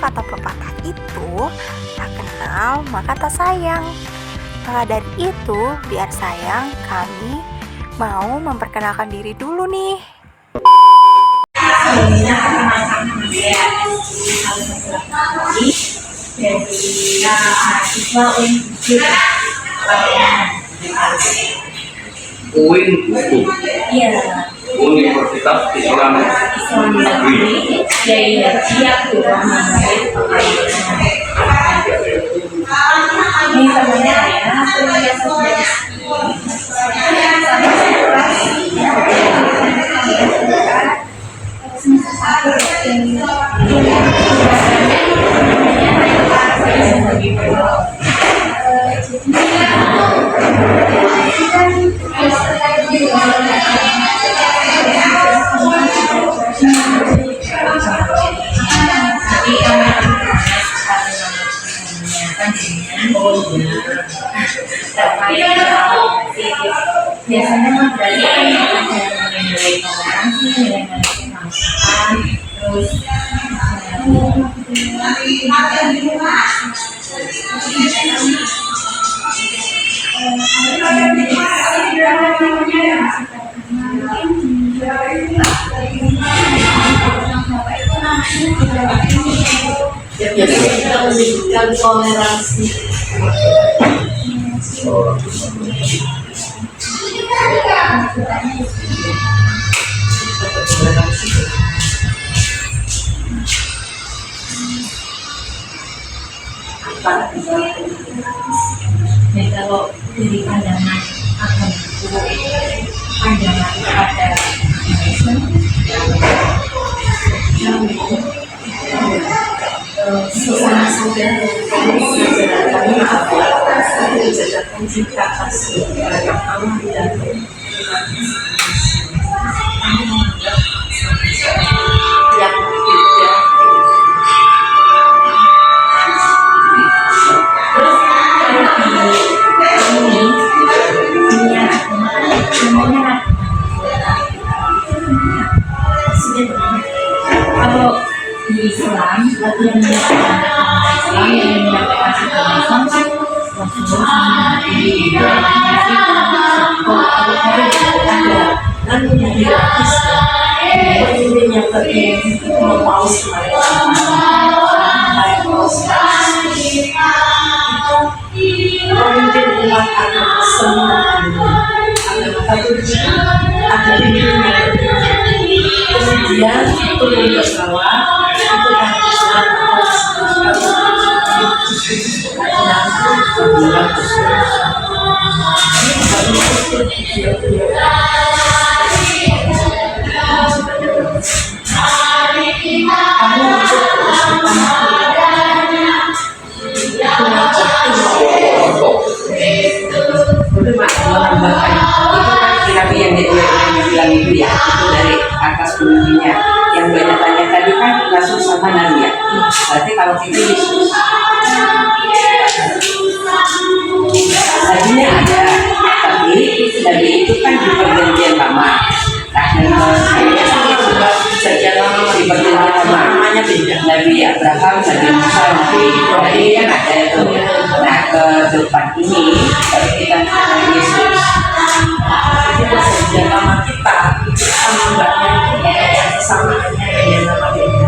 kata pepatah itu, tak kenal maka tak sayang. Maka dari itu, biar sayang, kami mau memperkenalkan diri dulu nih. UIN itu Universitas Islam Negeri. Ini temannya biasanya berarti kan nilai toleransi, nilai kemanusiaan, terus biasanya kita menyebutkan toleransi. Dan kalau dari pandangan agamaku, pandangan kepada sesama saudara kami dijadikan cinta kasih kepada Allah dan yang berbeda. Terus ini punya namanya kalau di Islam lagi yang Islam yang menyampaikan agama Islam kan Rasulullah ada lalu yang gratis pemimpinnya mau paus pemimpin umat agama semua agama Katolik ada pimpinnya kemudian turun ke bawah itu kan Islam yang bilang itu ya, itu dari atas pemimpinnya. Yang banyak tanya tadi kan Rasul sama Nabi ya. Berarti kalau kita Yesus Nabinya ada, tapi Nabi itu kan di perjanjian lama. Nah, dan juga perjanjian lama di perjanjian lama namanya beda. Nabi Abraham, Nabi Musa, Nabi Ibrahim yang ada itu. Nah, ke depan ini kalau kita Yesus perjanjian lama kita sama mbaknya samaannya dengan nama beda.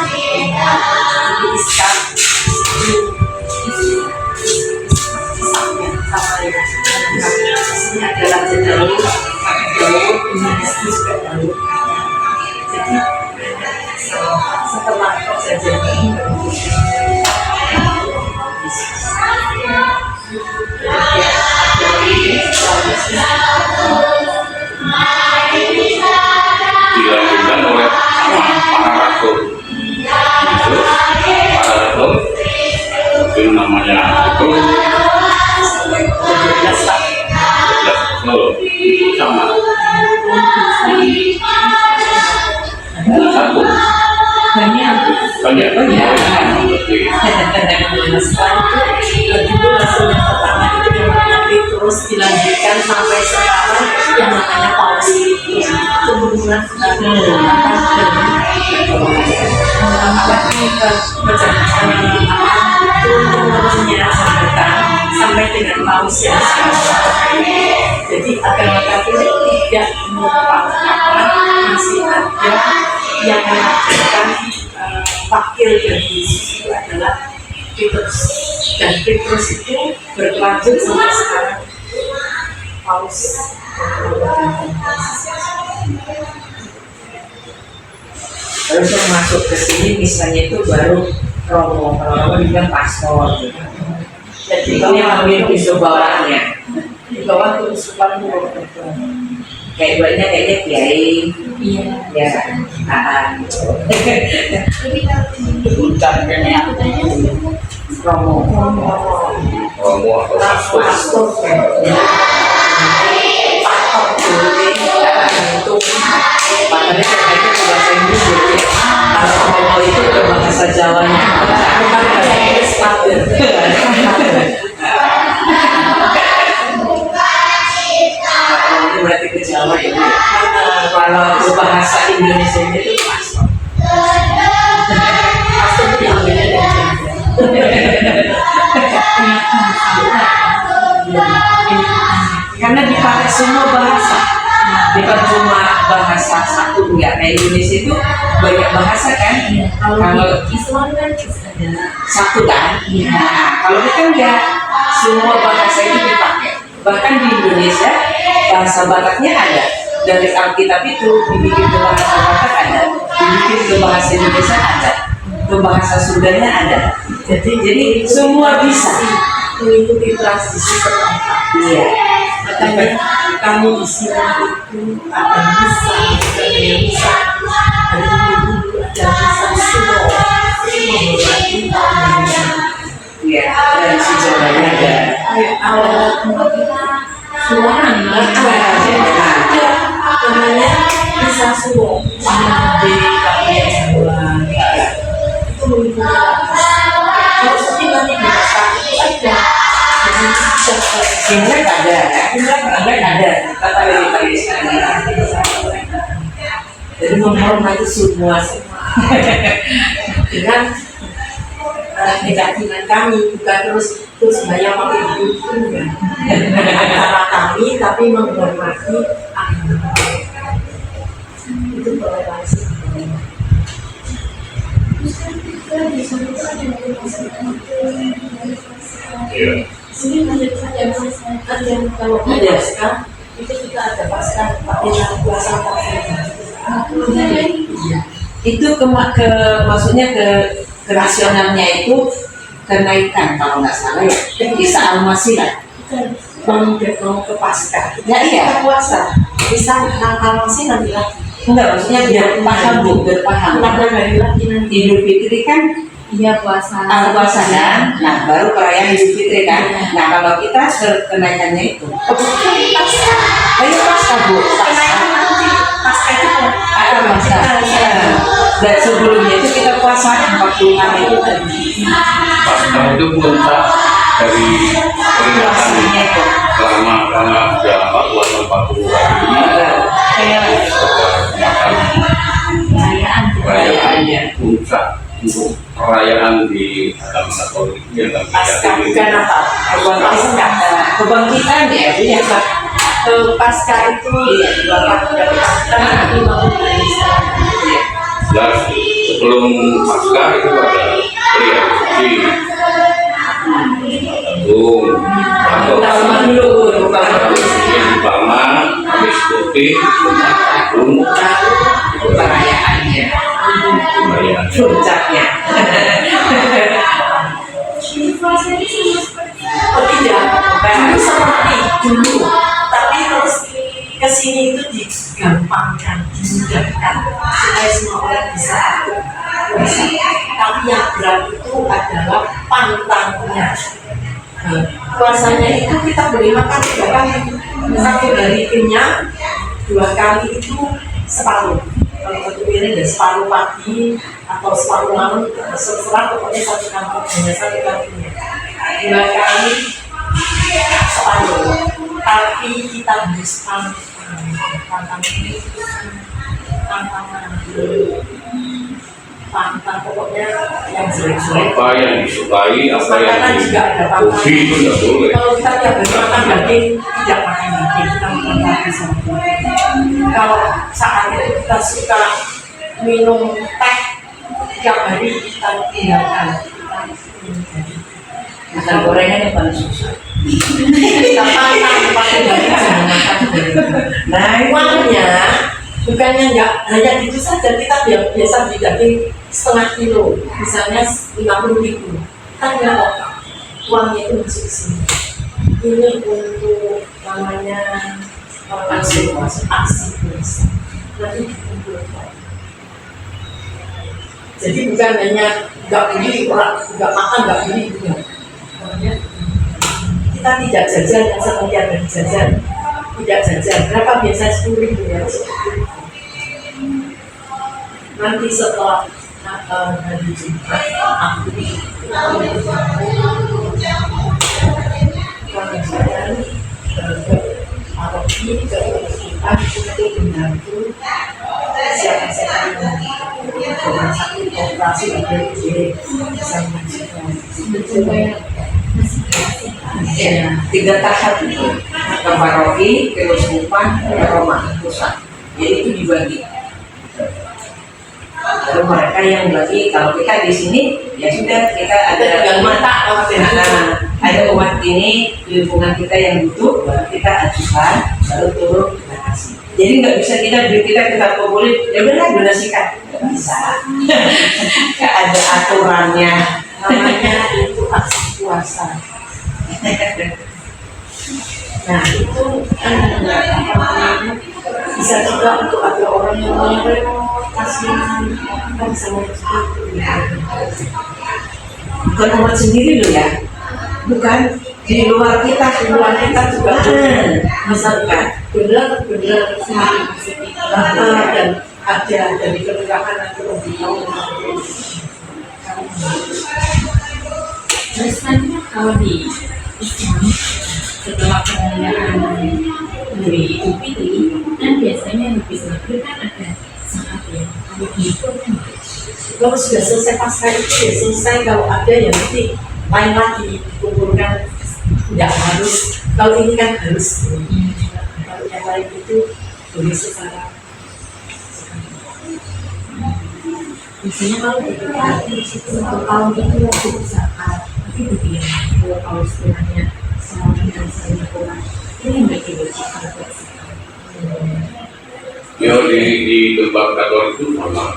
Jadi Ishak sama ini adalah Daud, Yesus dan Daud. Jadi setelah perjanjian ini dilanjutkan oleh para rasul. Para rasul itu namanya itu 12 rasul sama satu banyak. banyak. Setelah itu dulu rasul yang pertama itu yang namanya terus dilanjutkan sampai sekarang yang namanya Paulus. Kemudian turun-temurunnya jabatan sampai dengan paus yang sekarang. Jadi agama Katolik tidak melupakan, masih ada yang mengatakan wakil dari Yesus itu adalah Petrus, dan Petrus itu berlanjut sampai sekarang paus. Terus yang masuk ke sini misalnya itu baru Romo, kalau Romo dibilang pastor gitu. Jadi ini ambil pisau bawahnya, Di bawah keuskupan Purwo. kayak buatnya kayaknya kiai, Iya. ya, Puncak kayaknya. Romo. Romo atau pastor. Pastor, Makanya katanya ke bahasa Inggris gitu ya. Kalau Romo itu ke bahasa Jawanya. bukan bahasa Inggris, Pater. Ini berarti ke Jawa ya. Kalau ke bahasa Indonesia itu pastor. Pastor itu diambilnya dari Karena dipakai semua bahasa, bukan cuma bahasa satu, enggak. Kayak Indonesia itu banyak bahasa kan. Kalau Islam kan ada satu kan, nah, kalau kita enggak, semua bahasa itu dipakai. Bahkan di Indonesia bahasa Bataknya ada. Dari Alkitab itu dibikin ke bahasa Batak ada, dibikin ke bahasa Indonesia ada, ke bahasa Sundanya ada. Jadi semua bisa. mengikuti tradisi setempat. Iya. Makanya kami di sini itu ada misa, ada yang misa dari dulu ada misa sumo, menghormati tamu. Iya, dari si Jawanya ada. Awal tempat kita suaran ada namanya misa sumo di Kabupaten Jawa. Itu mengikuti tradisi. Kalau seperti nanti di masa itu ada. Imlek ada, Imlek ada. Kata dari sekarang. Jadi menghormati semua dengan keyakinan kami, bukan terus banyak pakai buku antara kami, tapi menghormati agama. Itu toleransi. Iya. Sini ada yang kalau ada sekarang itu kita ada pasca puasa Itu maksudnya ke nasionalnya itu kenaikan kalau nggak salah ya. Isa Al-Masih lah. mau ke pasca. Ya iya. Kita puasa bisa hal masih nanti lagi. Enggak, maksudnya biar paham bu, biar paham. Ada hari lagi nanti. Idul Fitri kan Iya puasa. puasa kan, nah baru perayaan Idul Fitri kan. Nah kalau kita kenaikannya itu, Pasca. ayo pasca bu, Kenaikan pasca. nanti pasca itu Ada masa. Dan sebelumnya itu kita puasa 40 hari itu tadi. Pasca itu puncak dari peringatan Puasanya itu. karena sudah 40 hari ini Kayak perayaan puncak untuk perayaan di agama Katolik yang kami pasca yakini. bukan apa? kebangkitan, kebangkitan ya, iya Pak. Pasca itu bapak dari pasca nanti mau dari sana. Dan sebelum pasca itu ada reaksi agung atau Tahun dulu, bukan yang pertama habis putih agung perayaannya, perayaan puncaknya. Oh tidak, dulu seperti dulu, tapi terus kesini itu digampangkan, dimudahkan supaya semua orang bisa puasa. Tapi yang berat itu adalah pantangnya. Nah, puasanya itu kita boleh makan 3 kali, 1 hari kenyang, 2 kali itu separuh. Kalau 1 piring ya separuh pagi atau separuh malam, terserah pokoknya 1 kali, hanya 1 kalinya. 2 kali separuh. Tapi kita harus pantang ini pantang pokoknya yang jelek-jelek. Apa yang disukai, apa yang Makanan juga ada hobi itu nggak boleh. Kalau kita tiap hari makan daging, tidak makan daging, kita makan daging sapi. Kalau saat itu kita suka minum teh, tiap hari kita tinggalkan. Makan gorengan yang paling susah. Kita pakai daging, jangan makan daging. Nah, Uangnya bukannya nggak hanya itu saja, kita biasa beli daging setengah kilo, misalnya 50.000, kan nggak apa, uangnya itu masuk ke sini. Ini untuk namanya aksi puasa. Nanti dikumpulkan. Jadi bukan hanya nggak beli, orang nggak makan, nggak beli, bukan. Namanya kita tidak jajan yang seperti ada di jajan. Tidak jajan, berapa biasa 10.000 ya? Nanti setelah hari Jumat, aku ini ke Jumat untuk membantu siapa-siapa yang rumah sakit operasi APD bisa mengajukan. ya, 3 tahap itu ke paroki, ke uskupan, ke rumah pusat. Jadi itu dibagi. Lalu mereka yang bagi, kalau kita di sini ya sudah kita ada Tinggal mata, ada umat ini di lingkungan kita yang butuh, baru kita ajukan, baru turun kita kasih. Jadi nggak bisa kita kumpulin, ya udahlah donasikan, nggak bisa. Nggak ada aturannya. Namanya itu aksi puasa. Nah itu kan bisa juga untuk ada orang yang merepot, kasihan, kan bisa Bukan umat sendiri loh ya, bukan di luar kita juga misalkan benar-benar semakin positif dan ada dari kelurahan atau lebih tahu. Terus nanti kalau di Islam setelah perayaan dari Idul Fitri kan biasanya lebih selalu kan ada saat yang kami ikut kan. Kalau sudah selesai pasca itu ya selesai, kalau ada ya nanti lain lagi dikumpulkan, tidak harus. Kalau ini kan harus. Kalau yang lain itu boleh secara. Biasanya kalau itu satu tahun itu cukup saat tapi begitu kalau istilahnya sama dengan saya kurang ini yang berkewajiban buat Ya di tempat Katolik itu sama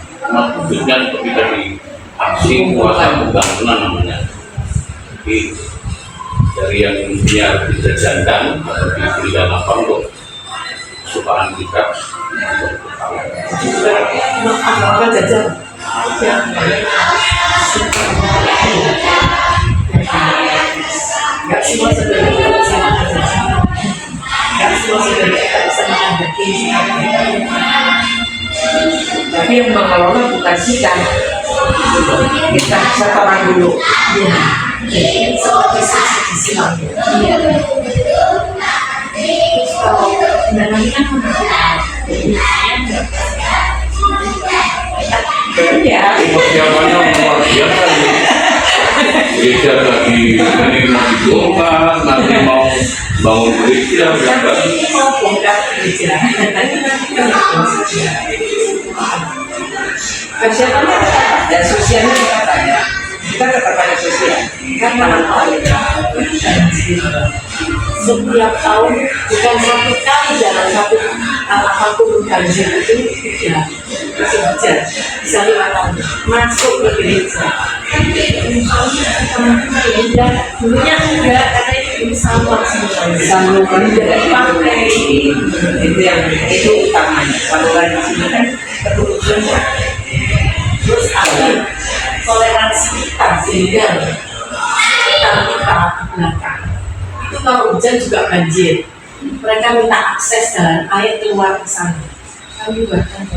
khususnya untuk kita di aksi puasa pengampunan namanya. Jadi dari yang mestinya dijajankan atau diberikan apa untuk kesukaan kita Apa jajan? Gak semua sebenarnya kita bisa makan jajan. Gak semua sebenarnya kita bisa makan daging. tapi yang mengelola bukan kita setoran dulu. Ya, jadi seperti subsidi silang. kalau nanti kan Ya, persiapannya luar biasa ini. Gereja lagi ini mau dibongkar, nanti mau bangun gereja berapa? Mau bongkar gereja. persiapannya tetap dan sosialnya tetap ada. Kita tetap ada sosial. Karena Setiap tahun bukan satu kali dalam satu apapun banjir itu ya sengaja bisa 5 tahun masuk ke gereja. Dan dulunya enggak, karena itu sama semuanya. saluran Dari pantai. itu utamanya. Saluran di sini kan keputusan Terus ada toleransi kita sehingga kita minta di belakang. Itu kalau hujan juga banjir. Mereka minta akses jalan air keluar ke sana. Kami bahkan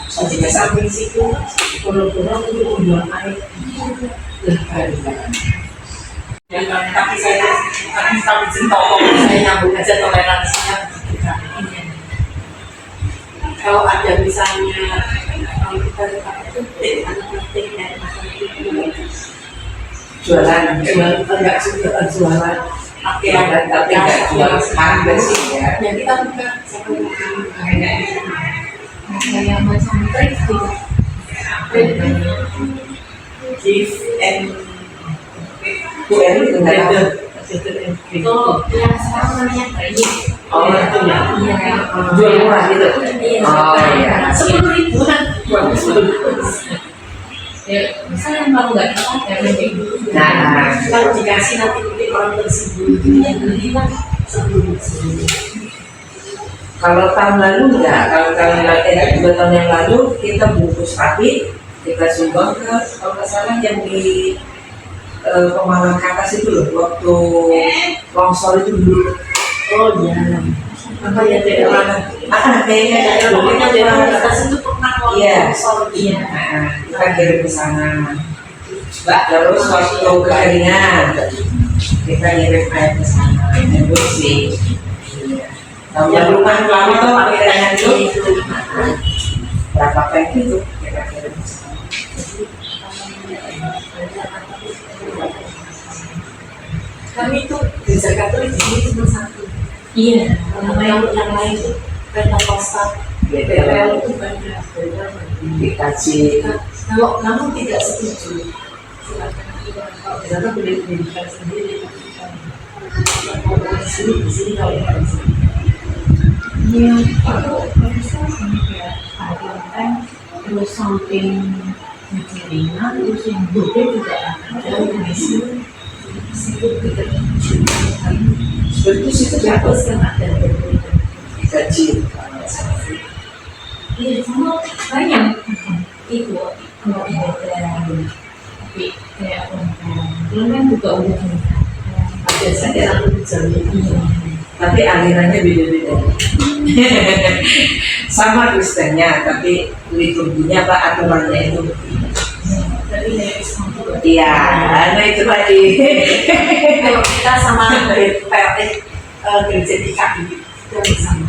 jadi ke samping situ, boro-boro untuk membuang air. Tapi saya nyambung aja toleransinya kita. Kalau ada misalnya kalau kita tetap penting, anak penting dan masyarakat jualan enggak juga jualan pakaian tapi nggak jual harga sih ya. Ya kita buka satu kayak macam trade gitu. gift and UN itu nggak tahu. Itu yang sekarang namanya trading. Oh itu ya. Iya. Jual murah gitu. Iya. Oh iya. 10.000-an bagus. Ya, misalnya kalau nggak dapat ya lebih dulu. Nah, Kalau dikasih nanti mungkin orang tersebut Yang beli kan sebelum kalau tahun lalu enggak, kalau tahun lalu 2 tahun yang lalu kita bungkus rapi, kita sumbang ke kalau nggak salah yang di Pemalang ke atas itu loh, waktu longsor itu dulu. oh iya apa ya daerah Kayaknya pokoknya daerah atas itu pernah Iya. longsor iya. Nah, kita kirim ke sana. Terus waktu kekeringan, kita ngirim air ke sana. Dan bersih. Tahun lalu kan lama tuh kekeringan itu berapa pack itu kita kirim ke sana. kami tuh gereja Katolik di sini cuma satu Iya. yang lain tuh Pentakosta BPL itu banyak Dikaji. kalau kamu tidak setuju silakan kalau tidak boleh pendidikan sendiri kalau di sini kalau tidak di sini Iya. Aku bisa kayak kan terus samping kekeringan terus yang bodoh juga ada di sini. Seperti situ Terus kan ada dikaji. Iya, sama banyak itu kalau ada tapi kayak orang kan juga udah ada saja yang jamin Tapi alirannya beda-beda. Sama Kristennya, tapi liturginya apa aturannya itu berbeda. tapi dari Islam juga Iya, nah itu tadi. kalau kita sama gereja DKI itu yang sama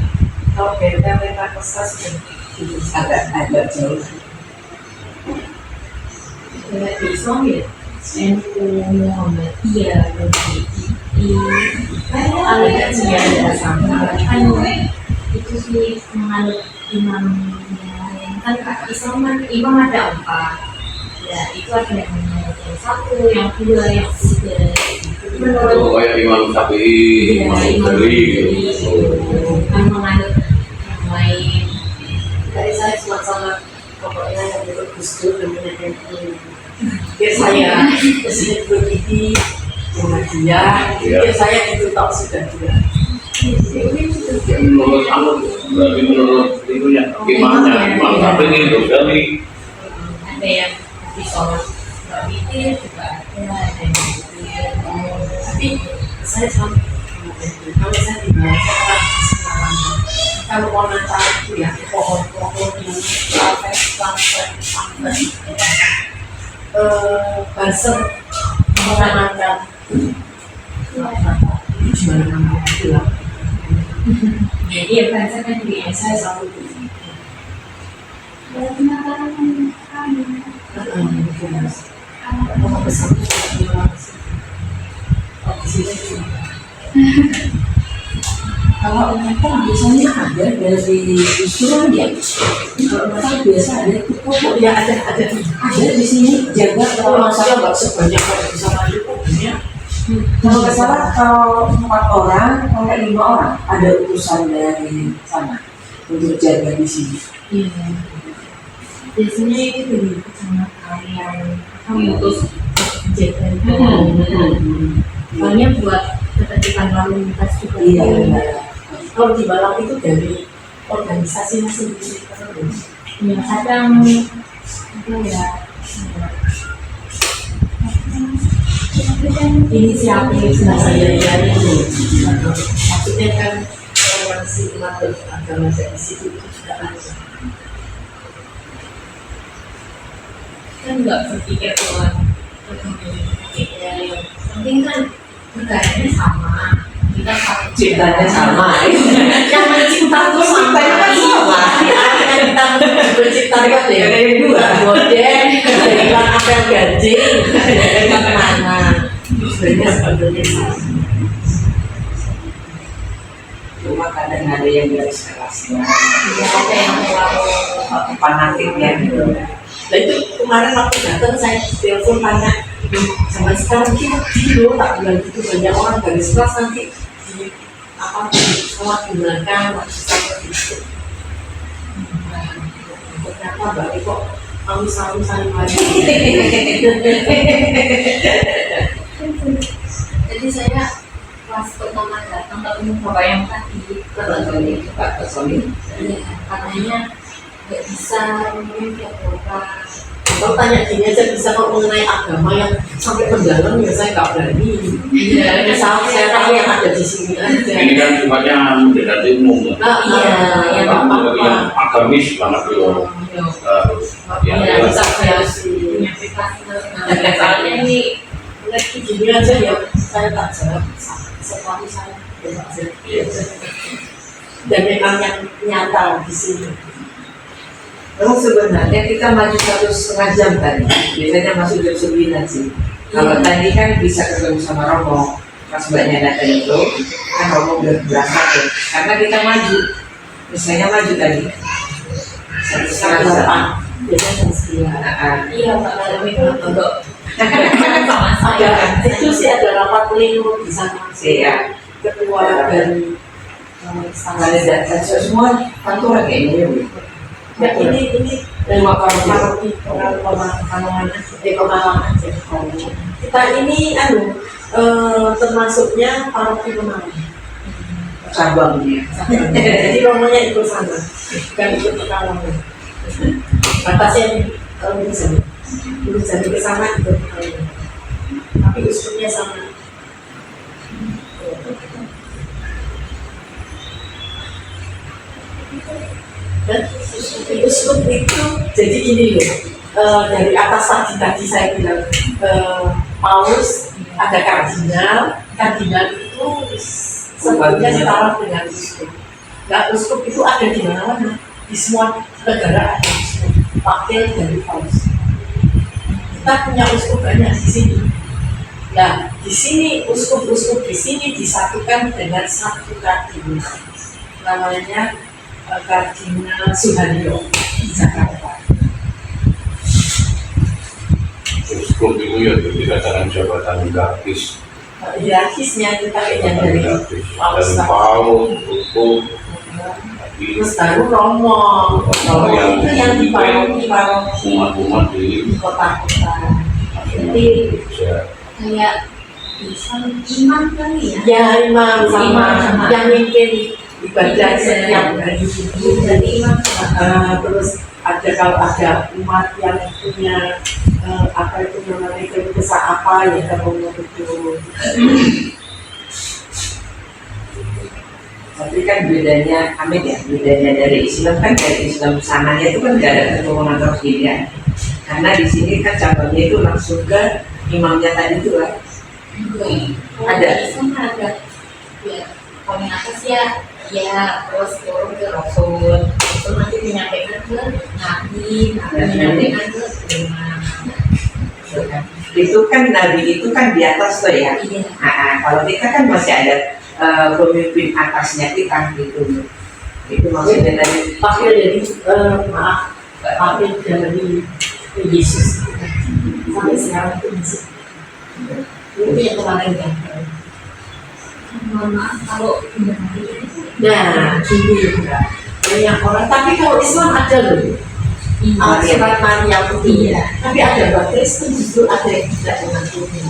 kalau beda Pentakosta sudah agak jauh. dari Islam ya NU Muhammadiyah dan aliran sejarah sama kan itu sih menganut imam yang kan Islam kan imam ada 4 ya itu ada yang satu yang kedua yang ketiga menurut Oh, kayak Imam Syafi'i, Imam Bukhari gitu. kan menganut yang lain dari saya cuma sama pokoknya yang itu Gus Dur namanya NU ya saya presiden begitu Muhammadiyah ya saya itu tahu sudah juga Ya, menurut kamu, berarti menurut itunya, imamnya, Imam Syafi'i, Bukhari. ada yang di sholat nggak mikir juga ada yang mikir tapi saya sama kalau saya di bawah saya orang Islam kalau mau nanti itu ya pohon-pohon yang sampai banser menanamkan gimana namanya itu lah jadi ya kan saya kan di saya selalu mau pesan Kalau mereka biasanya ada dari usulan ya. Kalau mereka biasa ada itu oh ya ada di sini jaga kalau kalau masalah nggak sebanyak kalau bisa maju punya kalau nggak salah kalau 4 orang sampai 5 orang ada utusan dari sana untuk jaga di sini. iya biasanya itu dari kecamatan yang akan mengutus jaga itu soalnya buat ketertiban lalu lintas juga Iya. kalau di Balang itu dari organisasi masing-masing terus ya kadang apa ya inisiatif saya itu maksudnya kan orang si umat agama dari situ itu sudah ada kan nggak berpikir buat ya yang penting kan negaranya sama kita satu Ciptanya sama. yang mencinta itu sama Ciptanya kan sama. artinya kita tentang penciptaan deh. Yang dua. Modern, iklan apel gading, iklan mana? Sebenarnya sama. Cuma kadang ada yang garis kerasnya, Iya, ada yang terlalu fanatik ya. Nah itu kemarin waktu datang saya telepon tanya, sampai sekarang kita loh tak bilang gitu, banyak orang garis keras nanti di apa gunakan seperti itu. Ternyata balik kok kamu saling lagi. Jadi saya pas pertama datang ketemu bapak yang tadi Pak Sony, ya, katanya nggak bisa mungkin kayak berapa. Kalau tanya gini aja bisa kok mengenai agama yang sampai mendalam ya saya nggak berani. Iya, Saya tahu yang ada di sini aja. Ini kan sifatnya mendekati umum. Nah, Iya, ya Kan nggak yang apa-apa. agamis banget loh. Ya, Iya, bisa saya menyampaikan soalnya ini lagi gini aja ya saya tak jawab sesuatu saya tidak jawab. Iya. Dan memang yang nyata di sini. memang sebenarnya kita maju 1,5 jam tadi, biasanya masuk jam 9 sih. Kalau tadi kan bisa ketemu sama Romo, pas mbaknya datang itu, kan Romo udah berangkat ya. Karena kita maju, misalnya maju tadi. 1,5 jam. Biasanya jam 9. iya Pak Dalam itu untuk sama saya. Itu sih ada rapat pleno di sana. Iya. Ketua dari Kalau data semua kantor kayaknya ya. Bu. Ya ini Lima paroki Pemalangan aja. Kita ini termasuknya paroki Pemalangan. Cabangnya. Jadi romonya ikut sana, bukan ikut Pekalongan. Batasnya nih, kalau bisa urus jadi ke sana ikut Pekalongan. Tapi usulnya sama. Dan uskup itu jadi gini loh, dari atas tadi saya bilang paus, ada kardinal itu sebetulnya setara dengan uskup. Nah, uskup itu ada di mana-mana, di semua negara ada uskup, wakil dari paus. Kita punya uskup banyak di sini. Nah, di sini uskup-uskup di sini disatukan dengan satu kardinal, namanya Kardinal Suharyo di Jakarta. Uskup itu ya dikatakan jabatan hierarkis. Hierarkisnya kita kayaknya Jabatan dari hierarkis. paus Dari paus, uskup, terus baru Romo. Romo itu yang di paroki umat-umat di kota-kota. Jadi Indonesia. kayak bisa imam kali ya. Ya imam sama Imam. yang mimpin ibadah setiap hari. Jadi imam Terus ada kalau ada umat yang punya apa itu namanya kebiasaan apa ya kalau itu. Tapi kan bedanya, Amin ya, bedanya dari Islam kan, dari Islam sananya itu kan tidak ada keturunan terus ya. Karena di sini kan cabangnya itu langsung ke imamnya tadi itu kan. ada sama ada ya paling atas ya terus turun ke Rasul itu nanti menyampaikan ke Nabi menyampaikan ke imam. Itu kan Nabi itu kan di atas tuh ya. Iya. Kalau kita kan masih ada pemimpin atasnya kita gitu. Itu maksudnya tadi. Wakil dari wakil dari Yesus sampai sekarang itu masih itu yang kemarin kan. Mohon maaf kalau Nah, gini banyak orang. Tapi kalau Islam ada loh. Surat Maria Putih. Iya. Tapi ada buat Kristen justru ada yang tidak mengakui.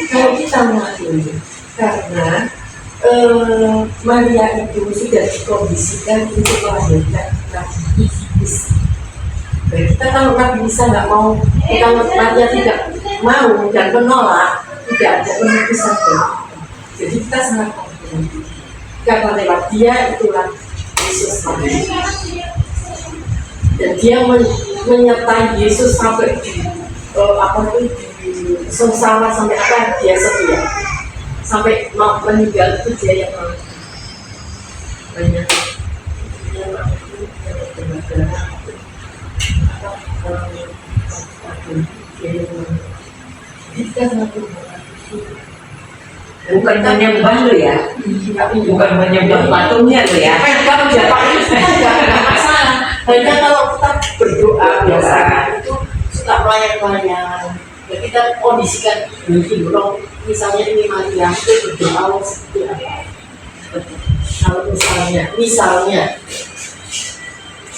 Kalau kita mengakui, karena Maria itu sudah dikondisikan untuk melahirkan Nabi Isa. Nah, kita kalau Nabi Isa nggak mau, kalau Maria tidak mau dan menolak, tidak ada penebusan bagi kita. Jadi kita sangat confident. Karena lewat dia itulah Yesus Nabi. Dan dia menyertai Yesus sampai di di sengsara sampai apa dia setia. Sampai mau meninggal itu dia yang mau banyak Kita satu Bukan menyembah lo ya, bukan menyembah patungnya lo ya. kalau siapa itu nggak masalah. Hanya kalau kita berdoa biasa itu suka melayang-layang. Ya kita kondisikan diri dulu. Misalnya ini Maria itu berdoa seperti apa? Kalau misalnya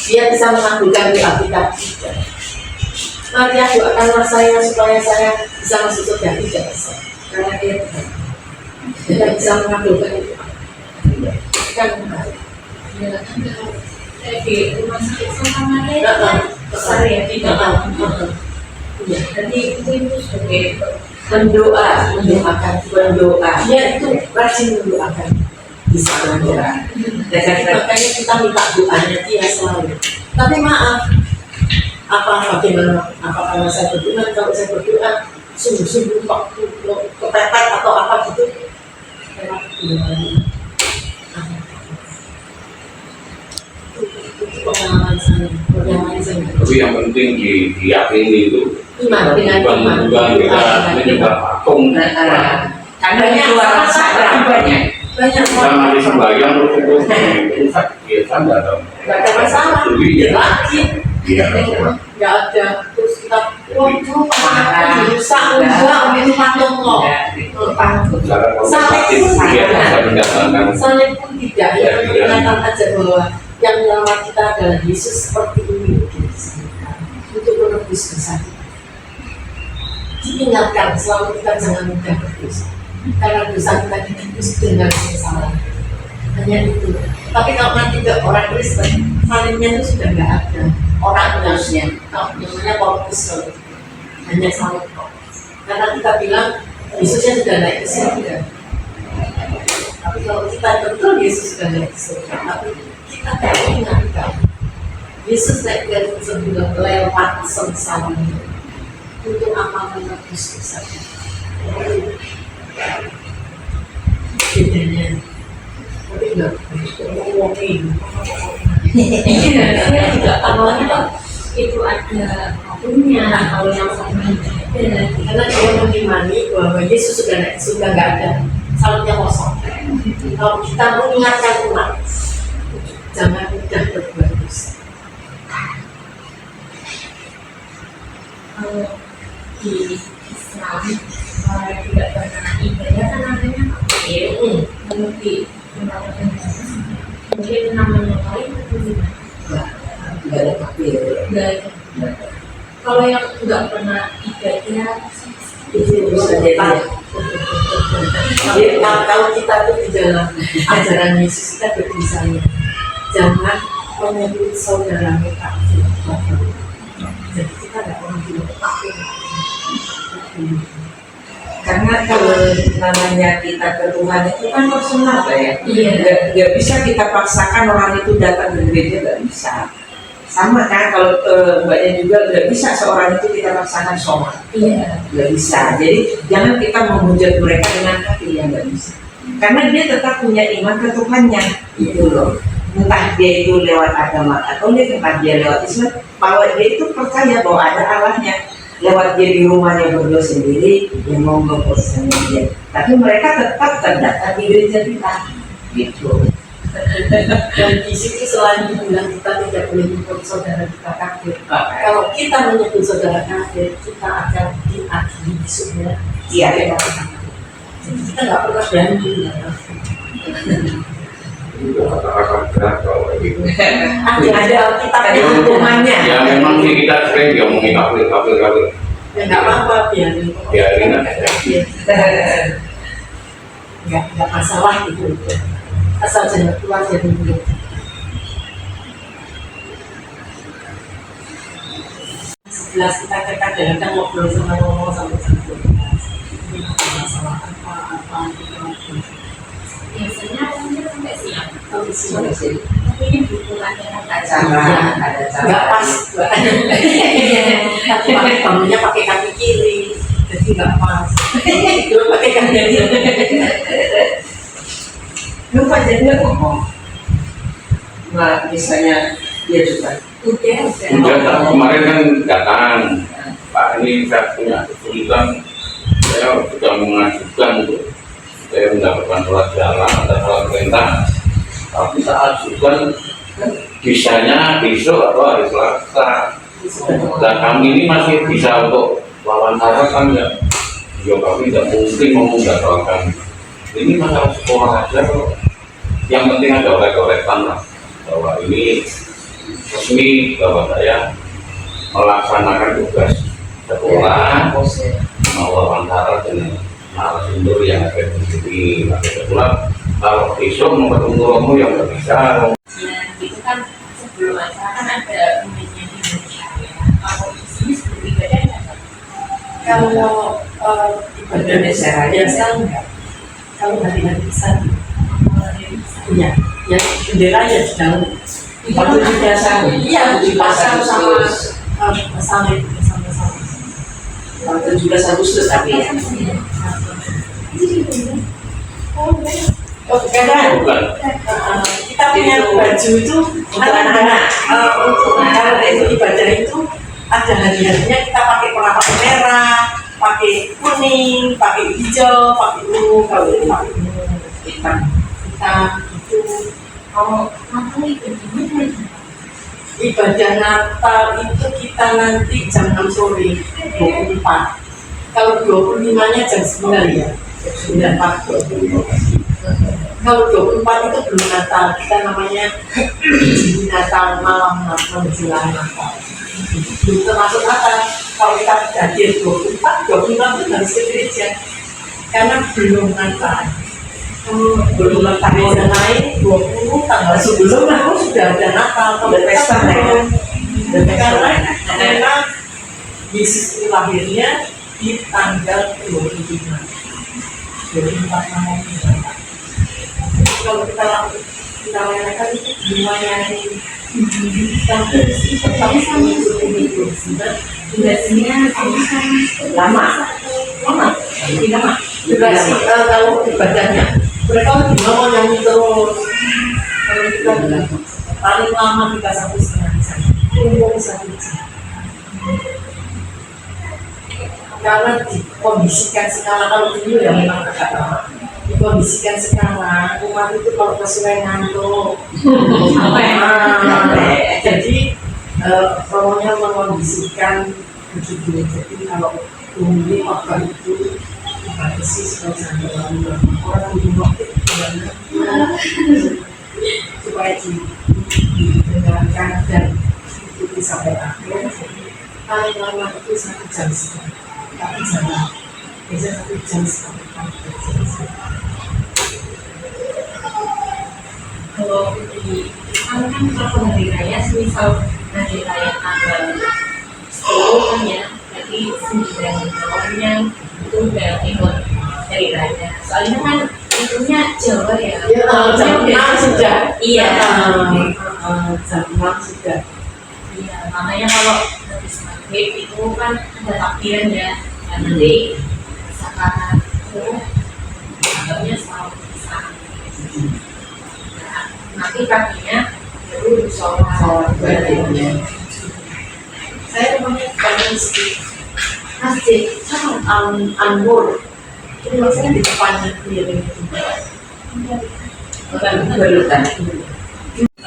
dia bisa mengabulkan doa kita tidak. Maria doakanlah saya supaya saya bisa masuk surga tidak bisa. Karena dia tidak bisa mengabulkan itu. Kan di rumah sakit sama Maria besar ya tidak ya, jadi itu sebagai mendoakan dia itu rajin mendoakan bisa mendoa. Makanya kita minta doanya dia selalu. Tapi maaf, bagaimana? Karena saya berdoa, kalau saya berdoa sungguh-sungguh kepepet atau apa gitu, memang itu pengalaman saya. Tapi yang penting diyakini itu Iman dengan iman. bukan kita menyembah patung. Karena itu rasa banyak. Banyak Kita mari sembahyang terus itu pusat biasa nggak ada. nggak ada masalah. Iya. Lagi Iya. nggak ada. Terus kita waduh pakai rusak enggak ini patung kok. Secara konservatif dia bisa mendatangkan Misalnya pun tidak ya, kelihatan aja bahwa yang menyelamat kita adalah Yesus seperti ini untuk menebus dosa kita. Diingatkan selalu kita jangan mudah berdosa karena dosa kita ditebus dengan kesalahan. Hanya itu. Tapi kalau nanti ke orang Kristen, salibnya itu sudah nggak ada. Orang harusnya, namanya korpus hanya salib kok. Karena kita bilang Yesusnya sudah naik ke surga. Tapi kalau kita betul Yesus sudah naik ke surga, tapi kita tidak ingatkan Yesus naik ke surga lewat salibnya untuk apa menebus dosa kita. Bedanya, tapi nggak ngomongin. saya juga awalnya itu ada patunnya kalau yang sama Karena dia mengimani bahwa Yesus sudah naik ke surga, nggak ada salibnya kosong. Kalau kita mengingatkan umat, jangan mudah berbuat dosa. kalau di Islam orang tidak pernah ibadah kan namanya kafir mengerti mungkin namanya lain atau gimana? Nggak ada kafir. Kalau yang nggak pernah ibadah Itu bisa jadi. Jadi kalau kita tuh di dalam ajaran Yesus kita bermisalnya, jangan menyebut saudaramu kafir. Jadi kita nggak pernah bilang kafir. Karena kalau namanya kita ke Tuhan itu kan personal ya. Iya. Nggak bisa kita paksakan orang itu datang ke gereja, nggak bisa. Sama kan kalau mbaknya juga nggak bisa seorang itu kita paksakan sholat. iya Nggak bisa. Jadi jangan kita menghujat mereka dengan hati yang nggak bisa. Karena dia tetap punya iman ke Tuhannya gitu loh. Entah dia itu lewat agama atau entah dia lewat Islam, bahwa dia itu percaya bahwa ada Allahnya. Lewat dia di rumahnya berdoa sendiri, yang mau bersama dia. Tapi mereka tetap terdaftar di gereja kita, gitu. Dan di situ selain dibilang kita tidak boleh menyebut saudara kita kafir. Kalau kita menyebut saudara kafir, kita akan diadili di surga. Iya. Jadi kita nggak pernah berani bilang kafir. itu kata-kata berat kalau gitu. Ada Alkitabnya hukumannya. Ya memang sih kita sering ngomongin kafir. Ya nggak apa-apa, biarin. Biarin aja. Nggak masalah gitu. Asal jangan keluar dari mulut. Sebelas kita kadang-kadang ngobrol sama ngomong sama masalah apa biasanya orangnya sampai siang sampai sini. tapi ini butuh ada Acara, ada cara. Nggak pas, tapi pakai bangunnya pakai kaki kiri, jadi nggak pas. Itu pakai kaki kiri. Lupa jadi ngomong. Nah, misalnya dia juga. udah Udah kemarin kan datang Pak Pak, ini saya punya kesulitan, saya sudah mengajukan untuk saya mendapatkan surat jalan atau surat perintah, tapi saya ajukan bisanya besok atau hari Selasa. Dan kami ini masih bisa untuk wawancara kan ya, kami tidak mungkin membatalkan. Ini masalah sekolah aja kok. Yang penting ada oleh-olehan lah bahwa ini resmi bahwa saya melaksanakan tugas sekolah, mewawancara dengan narasumber yang ada di sini. Nah, kebetulan kalau besok mau ketemu Romo yang nggak bisa. Ya, itu kan sebelum acara kan ada namanya di Indonesia ya. Kalau di sini sebelum ibadah ada. Kalau ibadah biasa enggak. Kalau hari-hari besar, iya, ya bendera ya sedang Waktu dipasang, iya dipasang sama salib sama-sama. waktu 17 Agustus tapi ya. Oh, bukan. Bukan. Kita punya baju itu Untuk anak-anak. untuk kalau itu ibadah itu ada hari-harinya kita pakai perlengkapan merah, pakai kuning, pakai hijau, pakai ungu. Kalau itu pakai ungu, hitam itu. Kalau Natal itu gimana? Ibadah Natal itu kita nanti jam 6 sore 24. Kalau 25-nya jam 9 ya. 9 pagi. Kalau 24 itu belum Natal, kita namanya di Natal, malam menjelang Natal. Belum termasuk Natal. Kalau kita hadir 24, 25 itu harus ke gereja. Karena belum Natal. Belum Natal yang lain 20 tanggal sebelum aku sudah ada Natal. Kalau pesta ya. Karena Yesus itu lahirnya di tanggal 25. 24 malam. Kalau kita rayakan itu semuanya Tapi sama durasinya lama, lebih lama. Durasi kalau ibadahnya, mereka lebih lama nyanyi terus. Kalau kita bilang paling lama kita 1,5 jam, umum 1 jam. Karena dikondisikan sekarang kalau dulu ya memang agak lama. Dikondisikan sekarang umat itu kalau kesuwen ngantuk jadi Romonya mengondisikan begitu. Jadi kalau umumnya khotbah itu dibatasi supaya sampai lalu orang di waktu supaya didengarkan dan ikuti sampai akhir. Paling lama itu 1 jam setengah, tapi jangan biasa 1 jam setengah. kalau di Islam kan kalau hari raya misal hari raya tanggal 10 kan ya, berarti 9 malamnya itu udah ikut hari raya. Soalnya kan itunya Jawa ya. Jam 6 sudah. Iya. Jam 6 sudah. Iya, makanya kalau habis maghrib itu kan ada takbiran ya. Dan nanti sekarang itu agaknya selalu bisa. Nanti paginya baru sholat berarti. Saya rumahnya bangun masjid Anwar. Itu maksudnya di depannya dia Bukan berurutan.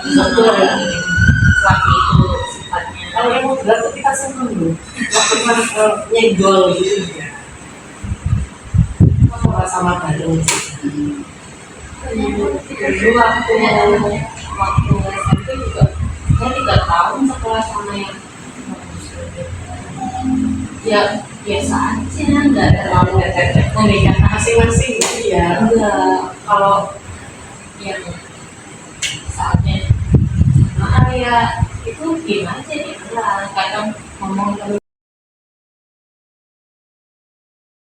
betul laki itu sifatnya. kalau yang mau gelar kita seneng loh. Waktu kan nyenggol gitu ya. Sama-sama bareng. Dulu waktu SMP juga saya 3 tahun sekolah sama yang ya biasa aja, nggak terlalu membedakan Masing-masing gitu ya. enggak. Kalau yang saatnya ya itu gimana aja di kelas kadang ngomong terus